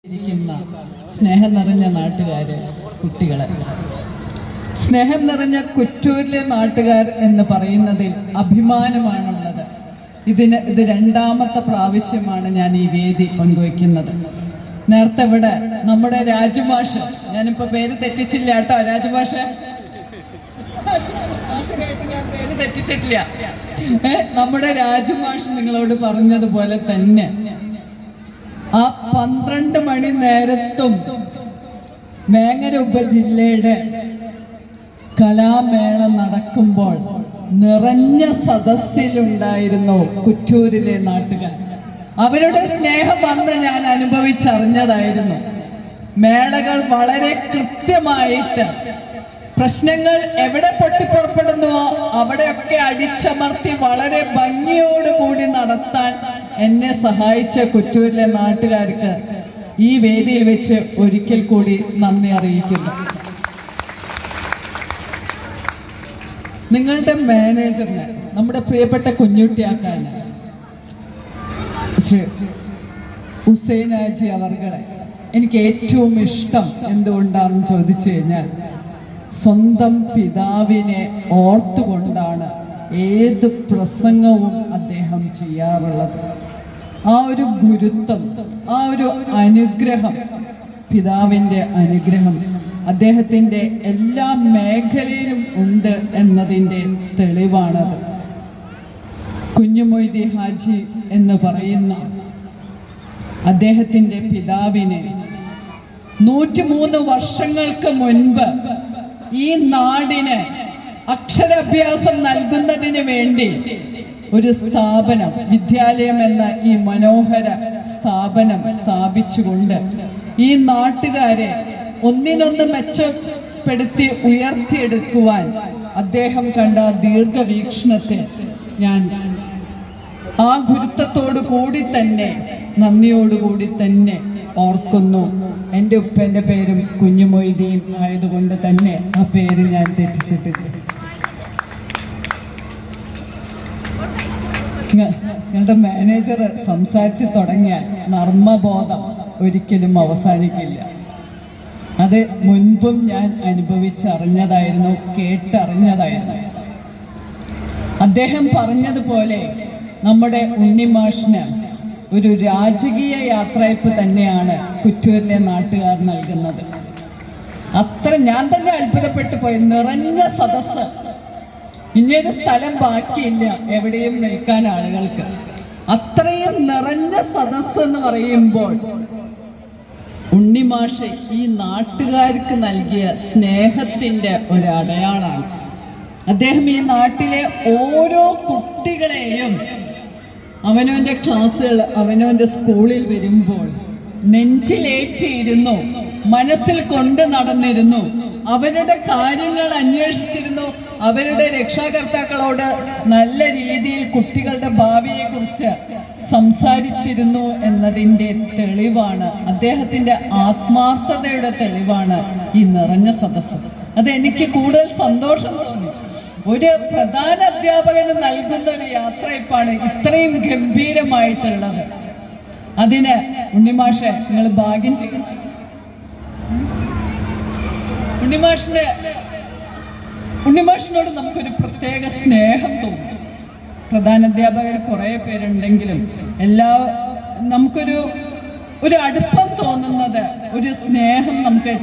ഇരിക്കുന്ന സ്നേഹം നിറഞ്ഞ നാട്ടുകാര്, കുട്ടികളെ, സ്നേഹം നിറഞ്ഞ കുറ്റൂരിലെ നാട്ടുകാർ എന്ന് പറയുന്നതിൽ അഭിമാനമാണുള്ളത്. ഇത് രണ്ടാമത്തെ പ്രാവശ്യമാണ് ഞാൻ ഈ വേദി പങ്കുവയ്ക്കുന്നത്. നേരത്തെ ഇവിടെ നമ്മുടെ രാജുമാഷ്, ഞാനിപ്പോ പേര് തെറ്റിച്ചില്ല കേട്ടോ, രാജുമാഷ് പേര് തെറ്റിച്ചിട്ടില്ല. നമ്മുടെ രാജുമാഷ് നിങ്ങളോട് പറഞ്ഞതുപോലെ തന്നെ ആ 12 മണി നേരത്തും വേങ്ങര ഉപജില്ലയുടെ കലാമേള നടക്കുമ്പോൾ നിറഞ്ഞ സദസ്സിലുണ്ടായിരുന്നു കുറ്റൂരിലെ നാട്ടുകാർ. അവരുടെ സ്നേഹം അന്ന് ഞാൻ അനുഭവിച്ചറിഞ്ഞതായിരുന്നു. മേളകൾ വളരെ കൃത്യമായിട്ട് പ്രശ്നങ്ങൾ എവിടെ പൊട്ടിപ്പുറപ്പെടുന്നുവോ അവിടെയൊക്കെ അടിച്ചമർത്തി വളരെ ഭംഗിയോടുകൂടി നടത്താൻ എന്നെ സഹായിച്ച കുറ്റൂരിലെ നാട്ടുകാർക്ക് ഈ വേദിയിൽ വെച്ച് ഒരിക്കൽ കൂടി നന്ദി അറിയിക്കുന്നു. നിങ്ങളുടെ മാനേജറിന്, നമ്മുടെ പ്രിയപ്പെട്ട കുഞ്ഞുട്ടിയാക്കാന് ഹുസൈൻ ഹാജി അവർകളെ എനിക്ക് ഏറ്റവും ഇഷ്ടം എന്തുകൊണ്ടാണെന്ന് ചോദിച്ചു കഴിഞ്ഞാൽ, സ്വന്തം പിതാവിനെ ഓർത്തുകൊണ്ടാണ് ഏത് പ്രസംഗവും അദ്ദേഹം ചെയ്യാറുള്ളത്. ആ ഒരു ഗുരുത്വം, ആ ഒരു അനുഗ്രഹം, പിതാവിൻ്റെ അനുഗ്രഹം അദ്ദേഹത്തിൻ്റെ എല്ലാ മേഖലയിലും ഉണ്ട് എന്നതിൻ്റെ തെളിവാണത്. കുഞ്ഞുമൊയ്തി ഹാജി എന്ന് പറയുന്ന അദ്ദേഹത്തിൻ്റെ പിതാവിനെ 103 വർഷങ്ങൾക്ക് മുൻപ് ഈ നാടിന് അക്ഷരാഭ്യാസം നൽകുന്നതിന് വേണ്ടി ഒരു സ്ഥാപനം, വിദ്യാലയം എന്ന ഈ മനോഹര സ്ഥാപനം സ്ഥാപിച്ചുകൊണ്ട് ഈ നാട്ടുകാരെ ഒന്നിനൊന്ന് മെച്ചപ്പെടുത്തി ഉയർത്തിയെടുക്കുവാൻ അദ്ദേഹം കണ്ട ദീർഘവീക്ഷണത്തെ ഞാൻ ആ ഗുരുത്വത്തോടു കൂടി തന്നെ, നന്ദിയോടുകൂടി തന്നെ ഓർക്കുന്നു. എൻ്റെ ഉപ്പൻ്റെ പേരും കുഞ്ഞുമൊയ്തീൻ ആയതുകൊണ്ട് തന്നെ ആ പേര് ഞാൻ തെറ്റിച്ചിട്ടില്ല. ഞങ്ങളുടെ മാനേജർ സംസാരിച്ച് തുടങ്ങിയാൽ നർമ്മബോധം ഒരിക്കലും അവസാനിക്കില്ല. അത് മുൻപും ഞാൻ അനുഭവിച്ചറിഞ്ഞതായിരുന്നു, കേട്ടറിഞ്ഞതായിരുന്നു. അദ്ദേഹം പറഞ്ഞതുപോലെ നമ്മുടെ ഉണ്ണിമാഷിന് ഒരു രാജകീയ യാത്രയപ്പ് തന്നെയാണ് കുറ്റൂരിലെ നാട്ടുകാർ നൽകുന്നത്. അത്ര ഞാൻ തന്നെ അത്ഭുതപ്പെട്ടു പോയി. നിറഞ്ഞ സദസ്സ്, ഇനിയൊരു സ്ഥലം ബാക്കിയില്ല എവിടെയും നിൽക്കാൻ ആളുകൾക്ക്. അത്രയും നിറഞ്ഞ സദസ്സ് എന്ന് പറയുമ്പോൾ ഉണ്ണിമാഷ് ഈ നാട്ടുകാർക്ക് നൽകിയ സ്നേഹത്തിൻ്റെ ഒരു അടയാളാണ്. അദ്ദേഹം ഈ നാട്ടിലെ ഓരോ കുട്ടികളെയും അവനവൻ്റെ ക്ലാസ്സുകൾ, അവനവൻ്റെ സ്കൂളിൽ വരുമ്പോൾ നെഞ്ചിലേറ്റിയിരുന്നു, മനസ്സിൽ കൊണ്ട് നടന്നിരുന്നു, അവരുടെ കാര്യങ്ങൾ അന്വേഷിച്ചിരുന്നു, അവരുടെ രക്ഷാകർത്താക്കളോട് നല്ല രീതിയിൽ കുട്ടികളുടെ ഭാവിയെക്കുറിച്ച് സംസാരിച്ചിരുന്നു എന്നതിൻ്റെ തെളിവാണ്, അദ്ദേഹത്തിൻ്റെ ആത്മാർത്ഥതയുടെ തെളിവാണ് ഈ നിറഞ്ഞ സദസ്സ്. അതെനിക്ക് കൂടുതൽ സന്തോഷം തോന്നി. ഒരു പ്രധാന അധ്യാപകന് നൽകുന്ന ഒരു യാത്രയപ്പാണ് ഇത്രയും ഗംഭീരമായിട്ടുള്ളത്. അതിന് ഉണ്ണിമാഷെ നിങ്ങൾ ഭാഗ്യം ചെയ്യണം. ഉണ്ണിമാഷിനോട് നമുക്കൊരു പ്രത്യേക സ്നേഹം തോന്നും. പ്രധാന അധ്യാപകർ കുറേ പേരുണ്ടെങ്കിലും നമുക്കൊരു അടുപ്പം തോന്നുന്നത്, ഒരു സ്നേഹം നമുക്ക്